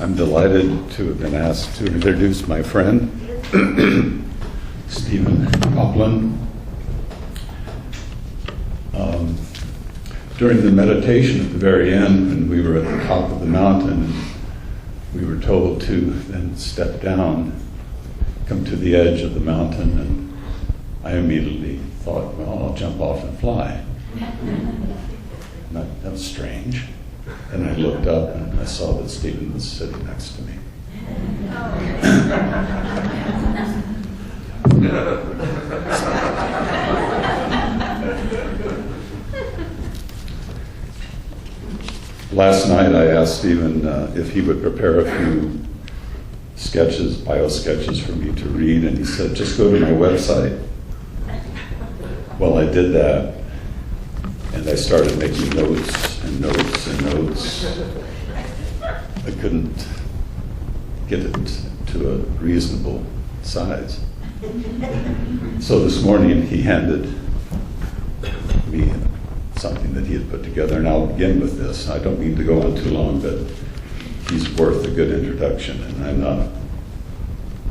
I'm delighted to have been asked to introduce my friend, Stephen Poplin. During the meditation at the very end, when we were at the top of the mountain, we were told to then step down, come to the edge of the mountain, and I immediately thought, well, I'll jump off and fly. That was strange. And I looked up and I saw that Stephen was sitting next to me. Last night I asked Stephen if he would prepare a few sketches, bio sketches for me to read, and he said, just go to my website. Well, I did that, and I started making notes and notes and notes. I couldn't get it to a reasonable size. So this morning he handed me something that he had put together, and I'll begin with this. I don't mean to go on too long, but he's worth a good introduction, and I'm not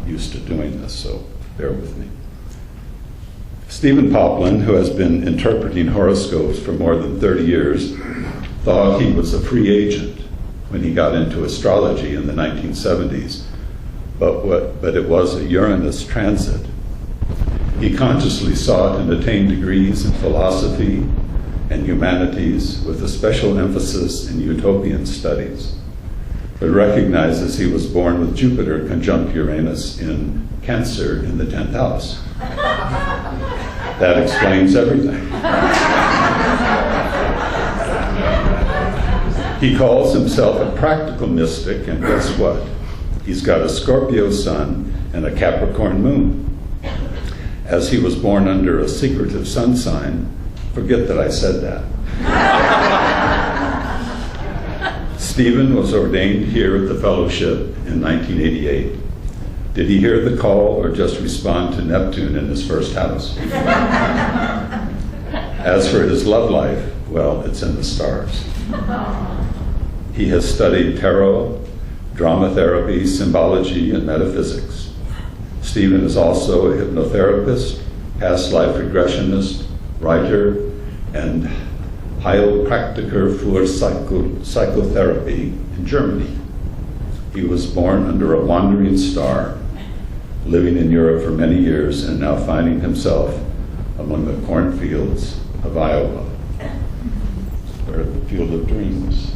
used to doing this, so bear with me. Stephen Poplin, who has been interpreting horoscopes for more than 30 years, thought he was a free agent when he got into astrology in the 1970s, but it was a Uranus transit. He consciously sought and attained degrees in philosophy and humanities with a special emphasis in utopian studies, but recognizes he was born with Jupiter conjunct Uranus in Cancer in the 10th house. That explains everything. He calls himself a practical mystic, and guess what? He's got a Scorpio sun and a Capricorn moon. As he was born under a secretive sun sign, forget that I said that. Stephen was ordained here at the fellowship in 1988. Did he hear the call or just respond to Neptune in his first house? As for his love life, well, it's in the stars. He has studied tarot, drama therapy, symbology, and metaphysics. Stephen is also a hypnotherapist, past life regressionist, writer, and Heilpraktiker für psychotherapy in Germany. He was born under a wandering star, living in Europe for many years, and now finding himself among the cornfields of Iowa, or the field of dreams.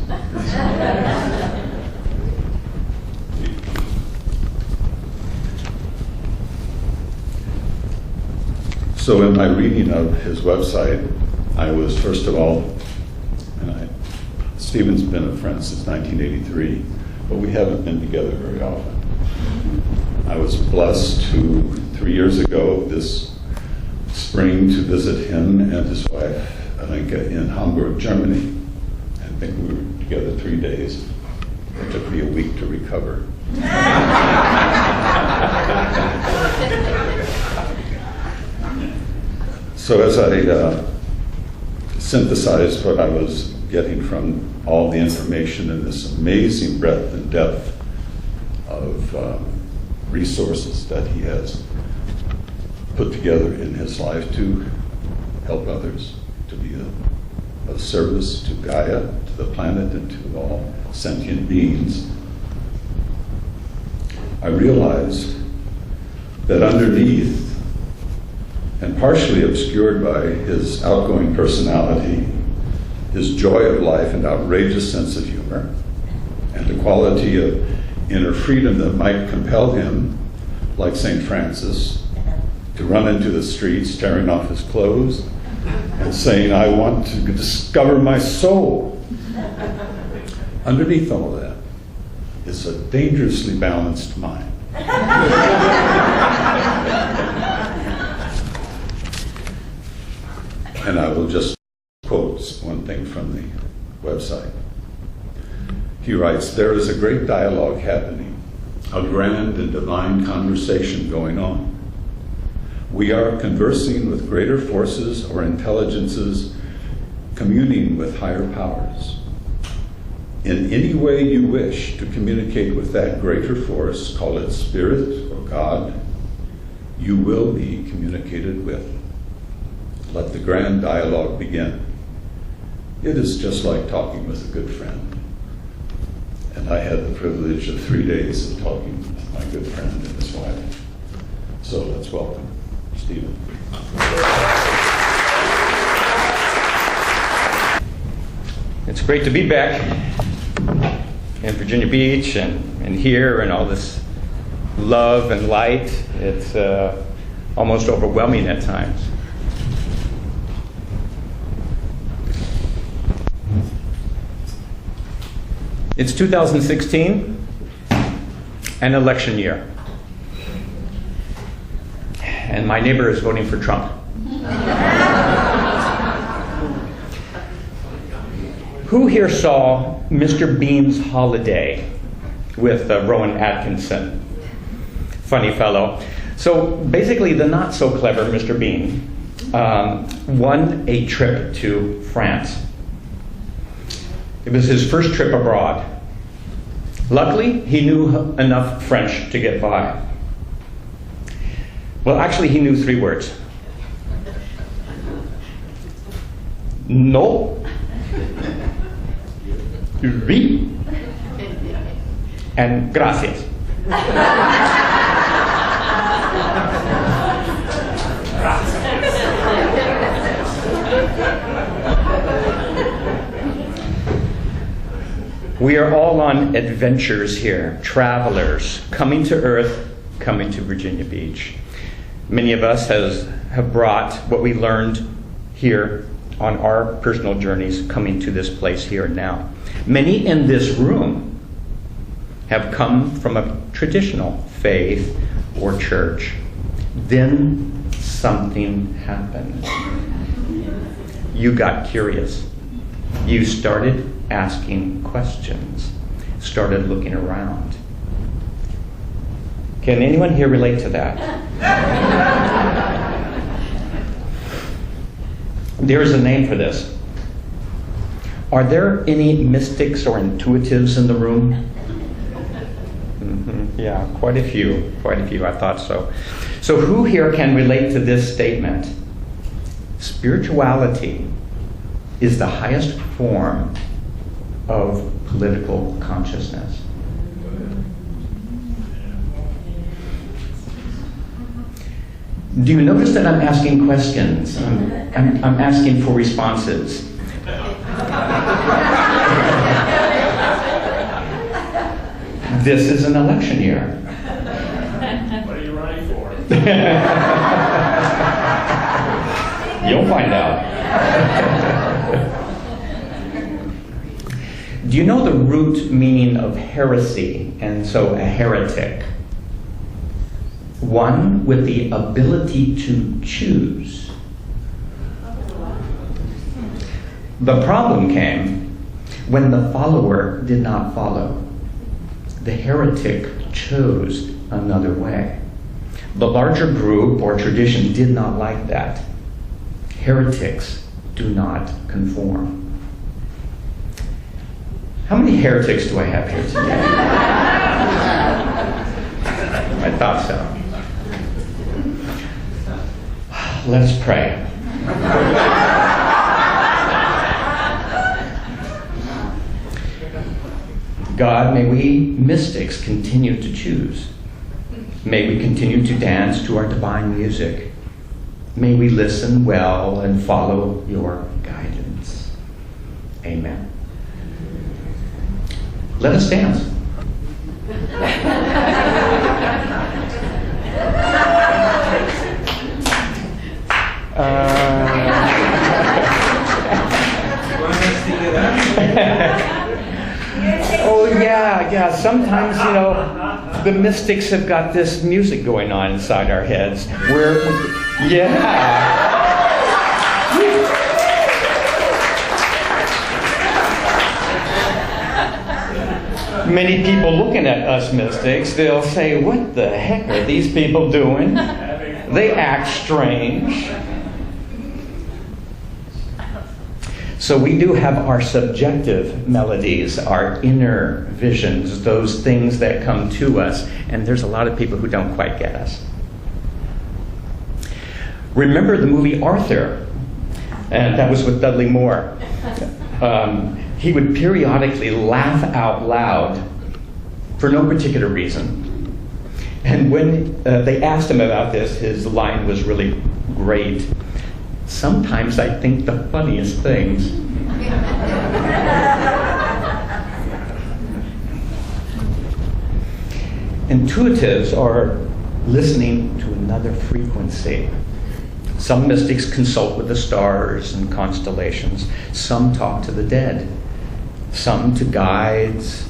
So in my reading of his website, I was, first of all, Stephen's been a friend since 1983, but we haven't been together very often. I was blessed to, 3 years ago, this spring, to visit him and his wife, Alenka, in Hamburg, Germany. I think we were together 3 days. It took me a week to recover. So as I synthesized what I was getting from all the information and this amazing breadth and depth of resources that he has put together in his life to help others, to be of service to Gaia, to the planet, and to all sentient beings, I realized that underneath, and partially obscured by his outgoing personality, his joy of life and outrageous sense of humor, and the quality of inner freedom that might compel him, like St. Francis, to run into the streets tearing off his clothes and saying, I want to discover my soul. Underneath all of that is a dangerously balanced mind. And I will just quote one thing from the website. He writes, there is a great dialogue happening, a grand and divine conversation going on. We are conversing with greater forces or intelligences, communing with higher powers. in any way you wish to communicate with that greater force, call it Spirit or God, you will be communicated with. Let the grand dialogue begin. It is just like talking with a good friend. And I had the privilege of 3 days of talking with my good friend and his wife. So let's welcome Stephen. It's great to be back in Virginia Beach and here and all this love and light. It's almost overwhelming at times. It's 2016, an election year. And my neighbor is voting for Trump. Who here saw Mr. Bean's Holiday with Rowan Atkinson? Funny fellow. So basically, the not so clever Mr. Bean won a trip to France. It was his first trip abroad. Luckily, he knew enough French to get by. Well, actually, he knew 3 words. No. Oui. And gracias. We are all on adventures here, travelers, coming to Earth, coming to Virginia Beach. Many of us have brought what we learned here on our personal journeys coming to this place here and now. Many in this room have come from a traditional faith or church. Then something happened. You got curious. You started asking questions, started looking around. Can anyone here relate to that? There's a name for this. Are there any mystics or intuitives in the room? Yeah, quite a few, I thought so. So who here can relate to this statement? Spirituality is the highest form of political consciousness. Do you notice that I'm asking questions? I'm asking for responses. This is an election year. What are you running for? You'll find out. Do you know the root meaning of heresy, and so a heretic? One with the ability to choose. The problem came when the follower did not follow. The heretic chose another way. The larger group or tradition did not like that. Heretics do not conform. How many heretics do I have here today? I thought so. Let's pray. God, may we mystics continue to choose. May we continue to dance to our divine music. May we listen well and follow your guidance. Amen. Let us dance. Oh yeah. Sometimes, the mystics have got this music going on inside our heads. Many people looking at us mystics, they'll say, what the heck are these people doing? They act strange. So we do have our subjective melodies, our inner visions, those things that come to us, and there's a lot of people who don't quite get us. Remember the movie Arthur? And that was with Dudley Moore. He would periodically laugh out loud for no particular reason. And when they asked him about this, his line was really great. Sometimes I think the funniest things. Intuitives are listening to another frequency. Some mystics consult with the stars and constellations. Some talk to the dead. Some to guides.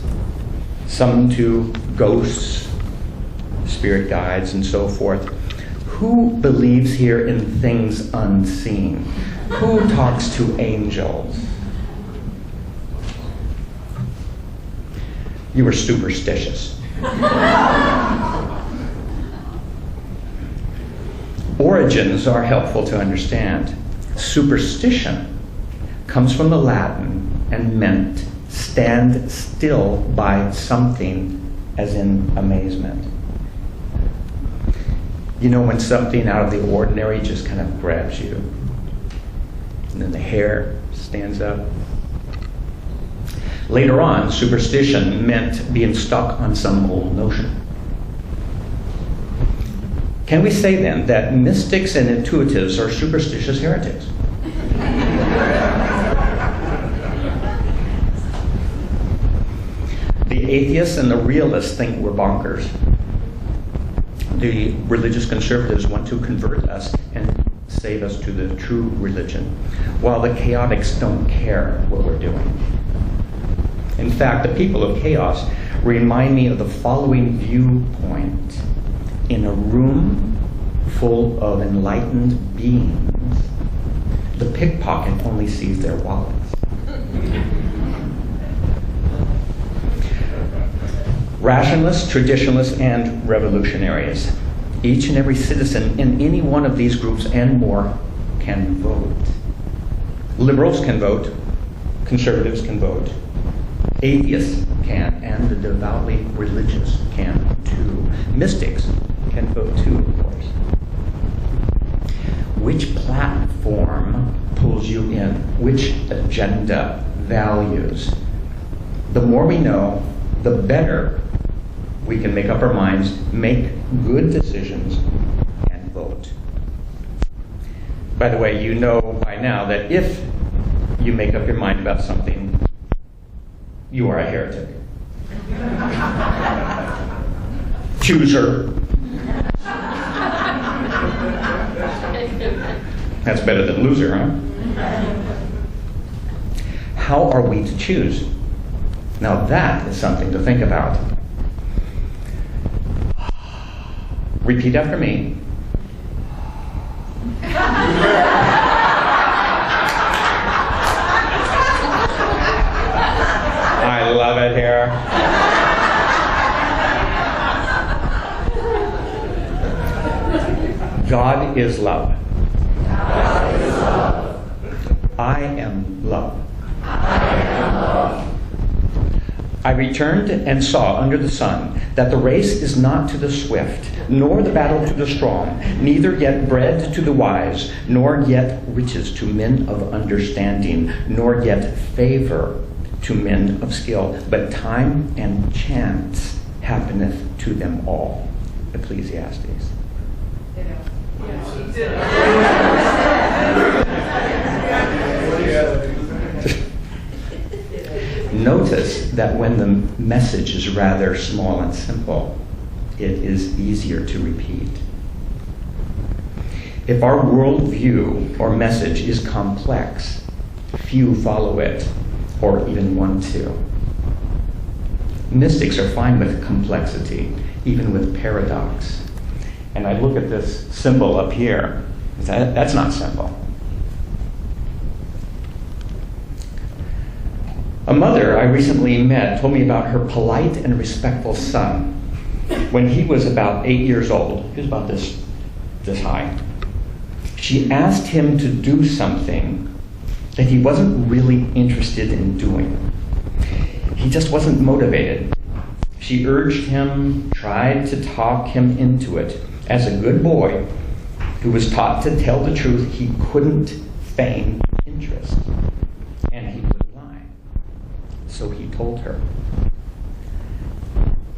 Some to ghosts, spirit guides, and so forth. Who believes here in things unseen? Who talks to angels? You were superstitious. Origins are helpful to understand. Superstition comes from the Latin and meant stand still by something, as in amazement. You know when something out of the ordinary just kind of grabs you, and then the hair stands up? Later on, superstition meant being stuck on some old notion. Can we say then that mystics and intuitives are superstitious heretics? The atheists and the realists think we're bonkers. The religious conservatives want to convert us and save us to the true religion, while the chaotics don't care what we're doing. In fact, the people of chaos remind me of the following viewpoint. In a room full of enlightened beings, the pickpocket only sees their wallets. Rationalists, traditionalists, and revolutionaries. Each and every citizen in any one of these groups and more can vote. Liberals can vote. Conservatives can vote. Atheists can, and the devoutly religious can too. Mystics can vote too, of course. Which platform pulls you in? Which agenda, values? The more we know, the better we can make up our minds, make good decisions, and vote. By the way, you know by now that if you make up your mind about something, you are a heretic. Chooser. That's better than loser, huh? How are we to choose? Now that is something to think about. Repeat after me. I love it here. God is love. God is love. I am love. I am love. I returned and saw under the sun that the race is not to the swift, nor the battle to the strong, neither yet bread to the wise, nor yet riches to men of understanding, nor yet favor to men of skill, but time and chance happeneth to them all. Ecclesiastes. Notice that when the message is rather small and simple, it is easier to repeat. If our worldview or message is complex, few follow it or even want to. Mystics are fine with complexity, even with paradox. And I look at this symbol up here. That's not simple. A mother I recently met told me about her polite and respectful son. When he was about 8 years old, he was about this high, she asked him to do something, that he wasn't really interested in doing. He just wasn't motivated. She urged him, tried to talk him into it. As a good boy who was taught to tell the truth, he couldn't feign interest, and he wouldn't lie. So he told her,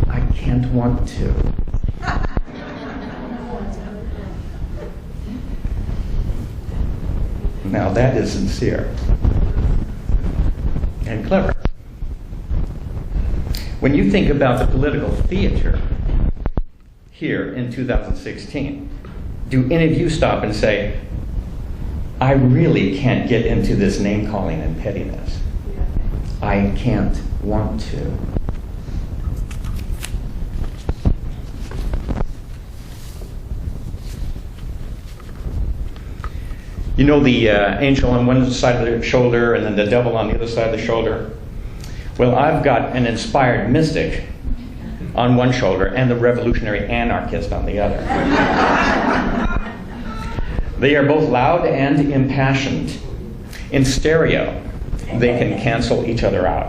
"I can't want to." Now that is sincere and clever. When you think about the political theater here in 2016, do any of you stop and say, "I really can't get into this name-calling and pettiness. I can't want to"? You know the angel on one side of the shoulder and then the devil on the other side of the shoulder? Well, I've got an inspired mystic on one shoulder and the revolutionary anarchist on the other. They are both loud and impassioned. In stereo, they can cancel each other out.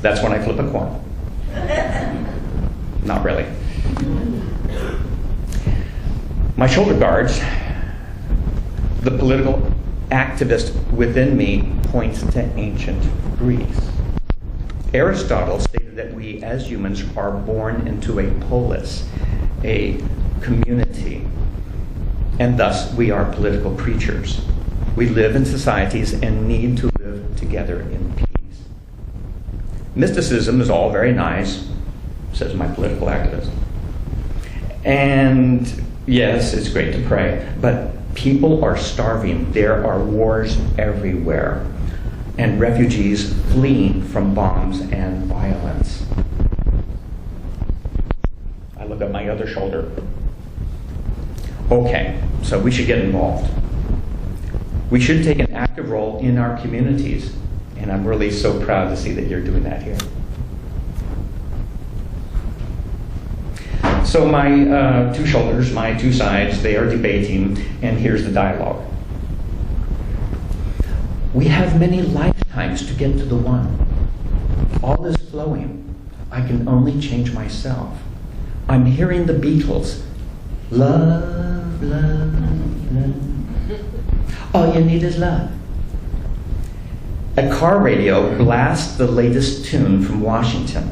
That's when I flip a coin. Not really. My shoulder guards, the political activist within me, points to ancient Greece. Aristotle stated that we as humans are born into a polis, a community, and thus we are political creatures. We live in societies and need to live together in peace. Mysticism is all very nice, says my political activist. And yes, it's great to pray, but people are starving. There are wars everywhere, and refugees fleeing from bombs and violence. I look at my other shoulder. Okay, so we should get involved. We should take an active role in our communities, and I'm really so proud to see that you're doing that here. So my two shoulders, my two sides, they are debating, and here's the dialogue. We have many lifetimes to get to the one. All is flowing. I can only change myself. I'm hearing the Beatles. Love, love, love. All you need is love. A car radio blasts the latest tune from Washington.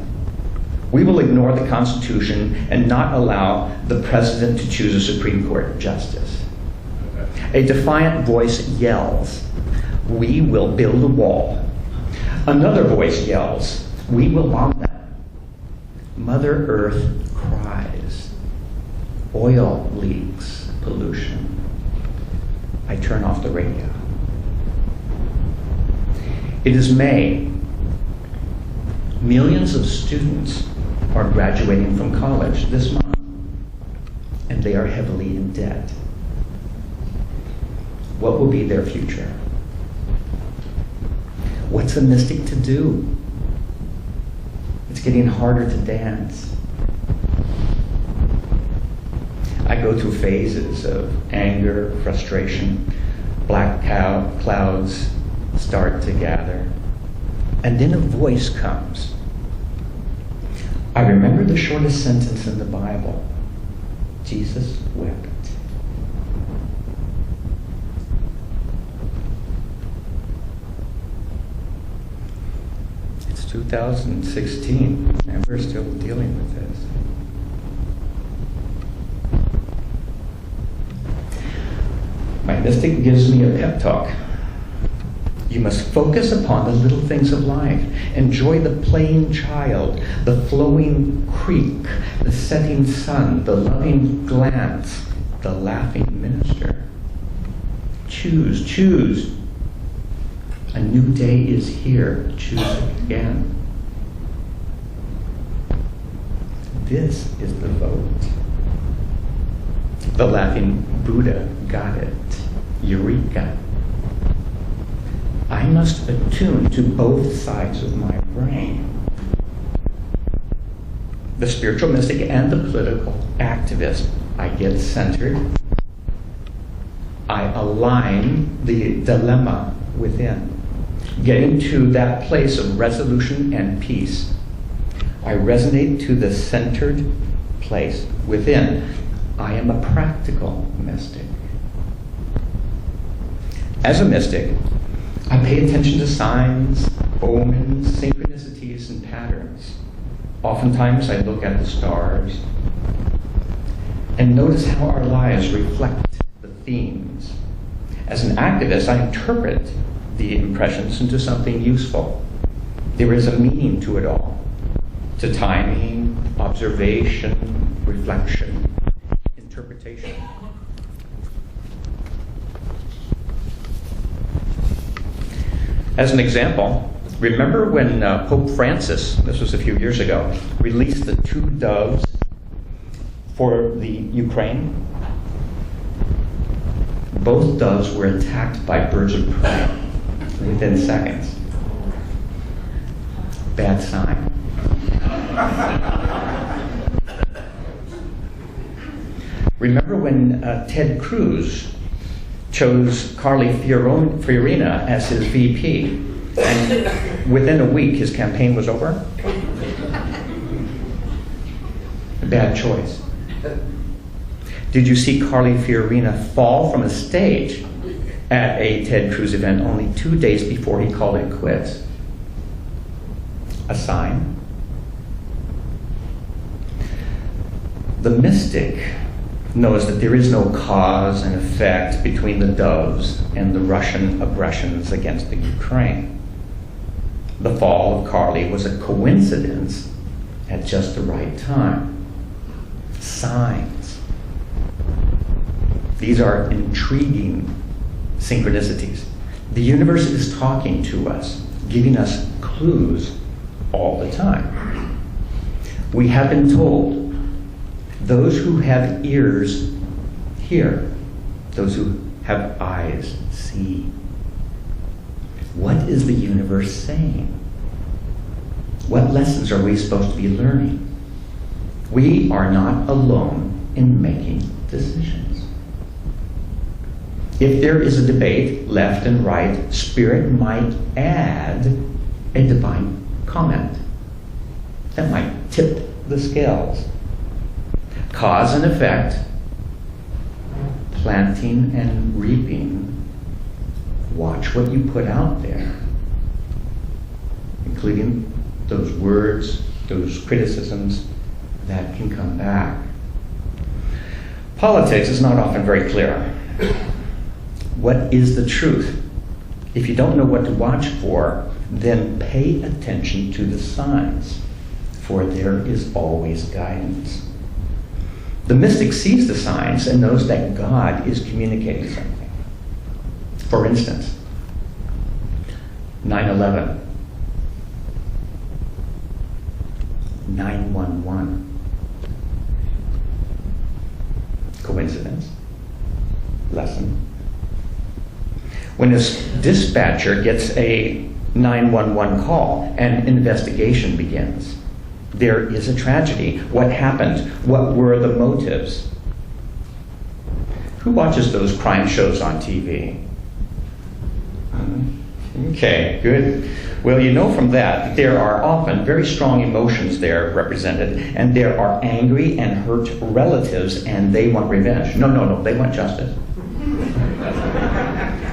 We will ignore the Constitution and not allow the president to choose a Supreme Court justice. A defiant voice yells, "We will build a wall." Another voice yells, "We will bomb them." Mother Earth cries. Oil leaks, pollution. I turn off the radio. It is May. Millions of students are graduating from college this month, and they are heavily in debt. What will be their future? What's a mystic to do? It's getting harder to dance. I go through phases of anger, frustration, black clouds start to gather, and then a voice comes. I remember the shortest sentence in the Bible. Jesus wept. It's 2016, and we're still dealing with this. My mystic gives me a pep talk. You must focus upon the little things of life. Enjoy the playing child, the flowing creek, the setting sun, the loving glance, the laughing minister. Choose, choose. A new day is here. Choose again. This is the vote. The laughing Buddha got it. Eureka. I must attune to both sides of my brain. The spiritual mystic and the political activist. I get centered. I align the dilemma within, getting to that place of resolution and peace. I resonate to the centered place within. I am a practical mystic. As a mystic, I pay attention to signs, omens, synchronicities, and patterns. Oftentimes I look at the stars and notice how our lives reflect the themes. As an activist, I interpret the impressions into something useful. There is a meaning to it all, to timing, observation, reflection, interpretation. As an example, remember when Pope Francis, this was a few years ago, released the 2 doves for the Ukraine? Both doves were attacked by birds of prey within seconds. Bad sign. Remember when Ted Cruz chose Carly Fiorina as his VP, and within a week his campaign was over? A bad choice. Did you see Carly Fiorina fall from a stage at a Ted Cruz event only 2 days before he called it quits? A sign. The mystic knows that there is no cause and effect between the doves and the Russian aggressions against the Ukraine. The fall of Carly was a coincidence at just the right time. Signs. These are intriguing synchronicities. The universe is talking to us, giving us clues all the time. We have been told, those who have ears hear, those who have eyes see. What is the universe saying? What lessons are we supposed to be learning? We are not alone in making decisions. If there is a debate, left and right, Spirit might add a divine comment that might tip the scales. Cause and effect, planting and reaping. Watch what you put out there, including those words, those criticisms that can come back. Politics is not often very clear. What is the truth? If you don't know what to watch for, then pay attention to the signs, for there is always guidance. The mystic sees the signs and knows that God is communicating something. For instance, 9/11, 911. Coincidence? Lesson? When a dispatcher gets a 911 call, an investigation begins. There is a tragedy. What happened? What were the motives? Who watches those crime shows on TV? Okay, good. Well, you know from that there are often very strong emotions there represented, and there are angry and hurt relatives, and they want revenge. No, they want justice.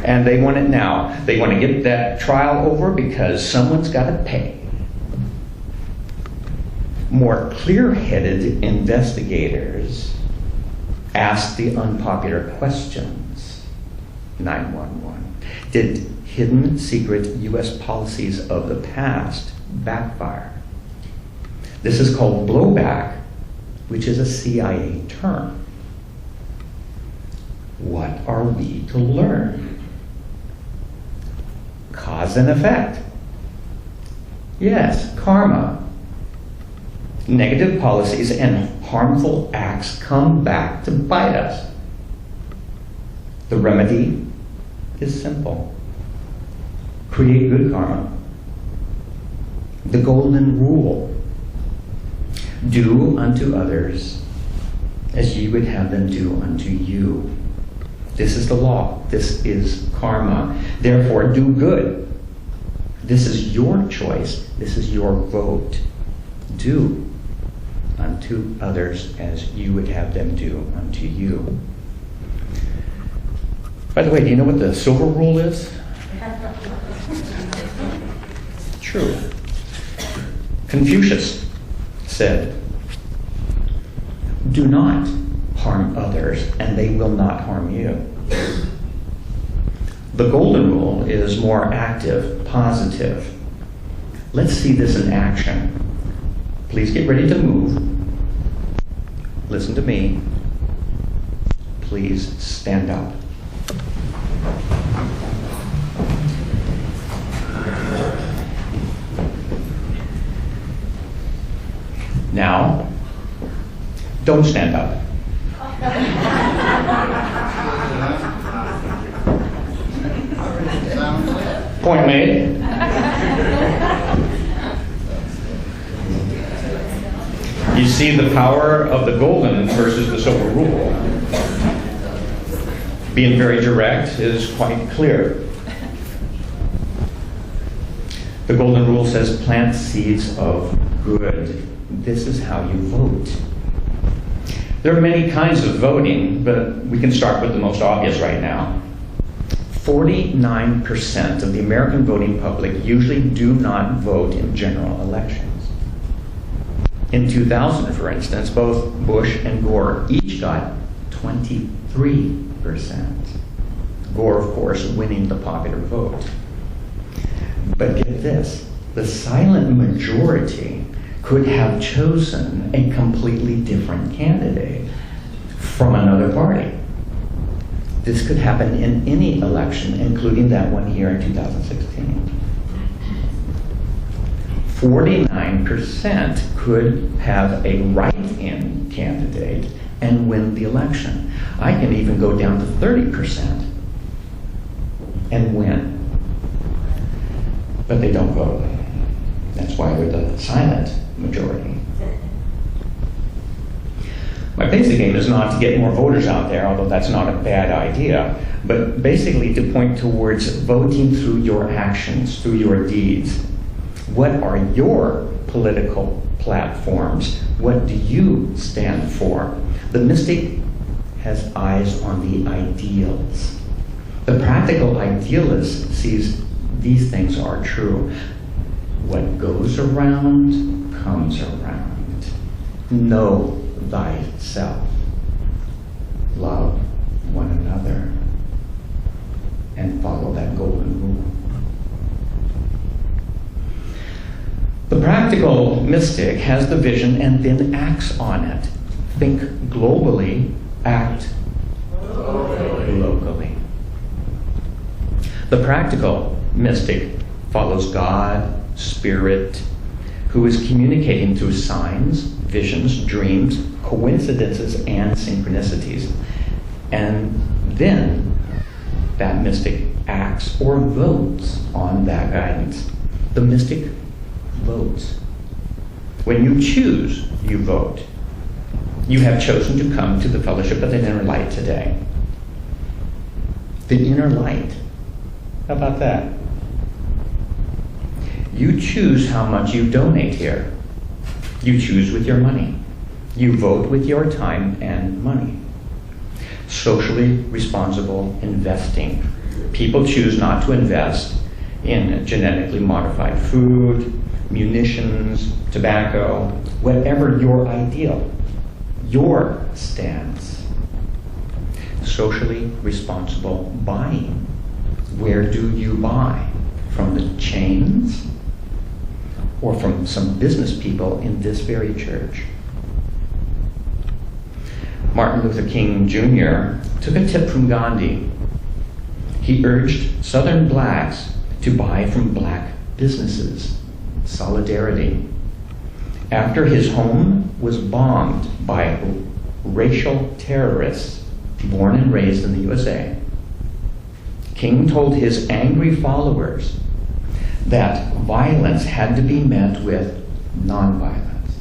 And they want it now. They want to get that trial over because someone's got to pay. More clear-headed investigators ask the unpopular questions. 911. Did hidden secret U.S. policies of the past backfire? This is called blowback, which is a CIA term. What are we to learn? Cause and effect. Yes, karma. Negative policies and harmful acts come back to bite us. The remedy is simple. Create good karma. The golden rule. Do unto others as ye would have them do unto you. This is the law. This is karma. Therefore, do good. This is your choice. This is your vote. Do unto others as you would have them do unto you. By the way, do you know what the silver rule is? True. Confucius said, do not harm others, and they will not harm you. The golden rule is more active, positive. Let's see this in action. Please get ready to move. Listen to me. Please stand up. Now, don't stand up. Point made. You see the power of the golden versus the silver rule. Being very direct is quite clear. The golden rule says plant seeds of good. This is how you vote. There are many kinds of voting, but we can start with the most obvious right now. 49% of the American voting public usually do not vote in general elections. In 2000, for instance, both Bush and Gore each got 23%. Gore, of course, winning the popular vote. But get this, the silent majority could have chosen a completely different candidate from another party. This could happen in any election, including that one here in 2016. 49% could have a write-in candidate and win the election. I can even go down to 30% and win. But they don't vote. That's why we're the silent majority. My basic aim is not to get more voters out there, although that's not a bad idea, but basically to point towards voting through your actions, through your deeds. What are your political platforms? What do you stand for? The mystic has eyes on the ideals. The practical idealist sees these things are true. What goes around comes around. Know thyself. Love one another. And follow that golden rule. The practical mystic has the vision and then acts on it. Think globally, act locally. The practical mystic follows God, Spirit, who is communicating through signs, visions, dreams, coincidences, and synchronicities. And then that mystic acts or votes on that guidance. The mystic votes. When you choose, you vote. You have chosen to come to the fellowship of the inner light today. The inner light. How about that? You choose how much you donate here. You choose with your money. You vote with your time and money. Socially responsible investing. People choose not to invest in genetically modified food, munitions, tobacco, whatever your ideal, your stance. Socially responsible buying. Where do you buy? From the chains or from some business people in this very church? Martin Luther King Jr. took a tip from Gandhi. He urged Southern blacks to buy from black businesses. Solidarity. After his home was bombed by racial terrorists born and raised in the USA, King told his angry followers that violence had to be met with nonviolence.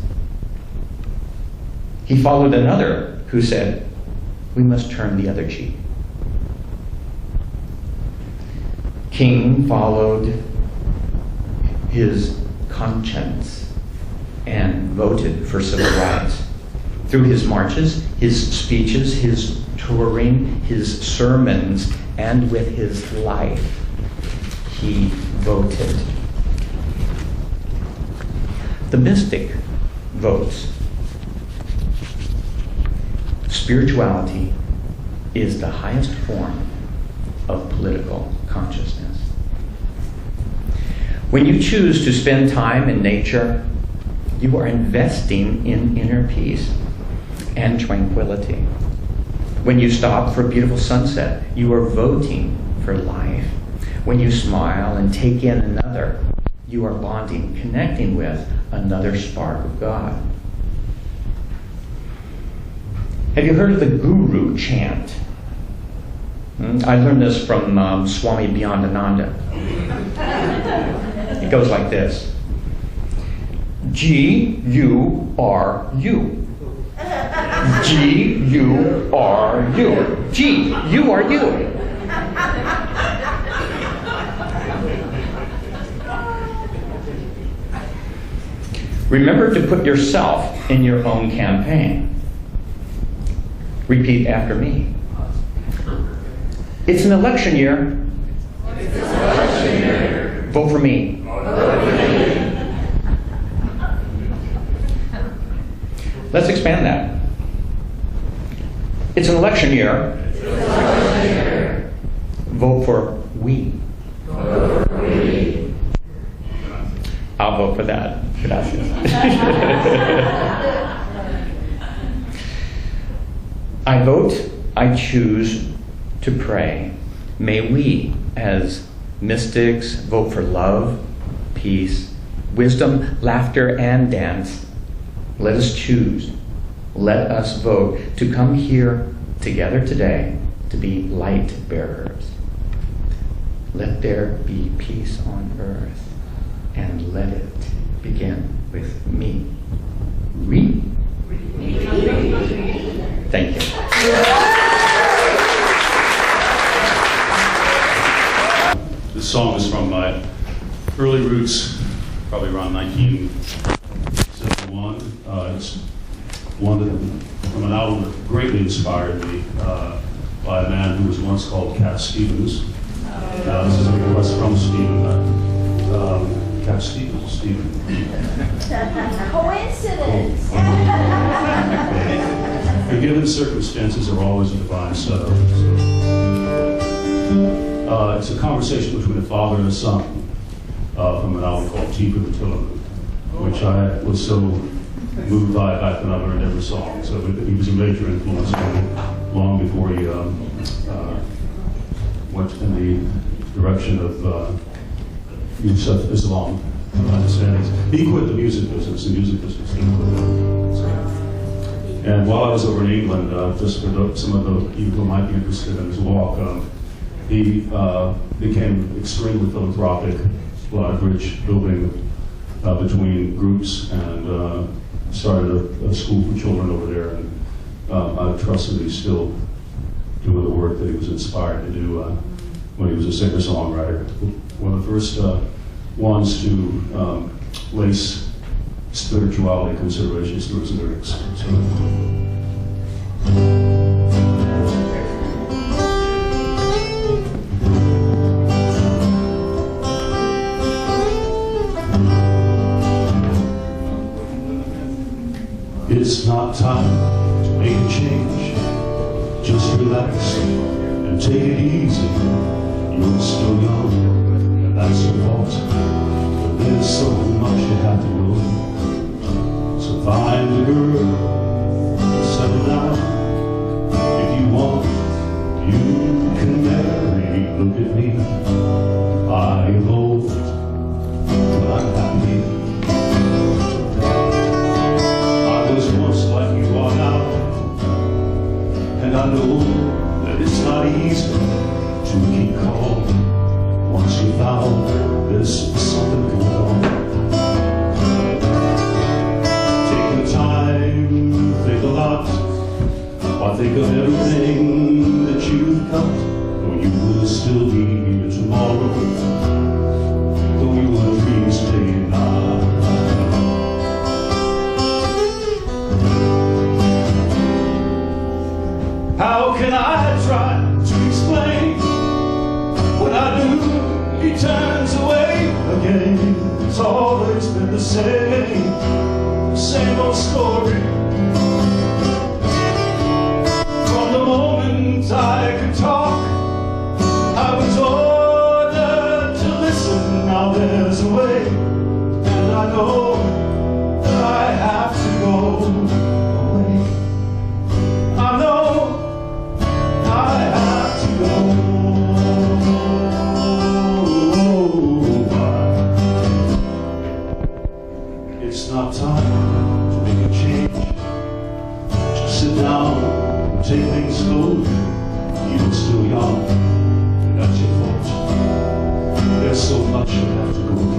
He followed another who said, we must turn the other cheek. King followed his conscience and voted for civil rights. Through his marches, his speeches, his touring, his sermons, and with his life, he voted. The mystic votes. Spirituality is the highest form of political consciousness. When you choose to spend time in nature, you are investing in inner peace and tranquility. When you stop for a beautiful sunset, you are voting for life. When you smile and take in another, you are bonding, connecting with another spark of God. Have you heard of the Guru chant? I learned this from Swami Beyondananda. It goes like this. G-U-R-U. G-U-R-U. G, you are you. Remember to put yourself in your own campaign. Repeat after me. It's an election year. Vote for me. Let's expand that. It's an election year. Vote for we. I'll vote for that. Gracias. I vote, I choose to pray. May we, as mystics, vote for love, peace, wisdom, laughter, and dance. Let us choose. Let us vote to come here together today to be light bearers. Let there be peace on earth, and let it begin with me. Read. Thank you. This song is from my early roots, probably around 1971. It's one that, from an album that greatly inspired me by a man who was once called Cat Stevens. This is a request from Stephen. Cat Stevens, Stephen. Coincidence. The given circumstances are always a divine setup. It's a conversation between a father and a son from an album called Tea for the Tillamook, which I was so moved by back then I learned every song. So he was a major influence on me long before he went in the direction of use of Islam. He quit the music business. And while I was over in England, just for some of the people who might be interested in his walk, he became extremely philanthropic, a lot of bridge building between groups, and started a school for children over there. And I trust that he's still doing the work that he was inspired to do when he was a singer-songwriter. One of the first ones to lace spirituality considerations to his lyrics. It's not time to make a change. Just relax and take it easy. You're still young, and that's your fault. But there's so much you have to know. So find a girl, settle down. If you want, you can marry. Look at me, I am old, but I'm happy. I was once like you are now, and I know that it's not easy to keep calm. Once you found there's something going on. Take the time, think a lot. Why think of everything that you've got when you will still be here tomorrow? turns away again. It's always been the same old story. From the moment I could talk, I was ordered to listen. Now there's a way, and I know that I have to go away. I know I have to go. It's not time to make a change. Just sit down and take things slowly. You're still young, and that's your fault. There's so much you have to go through.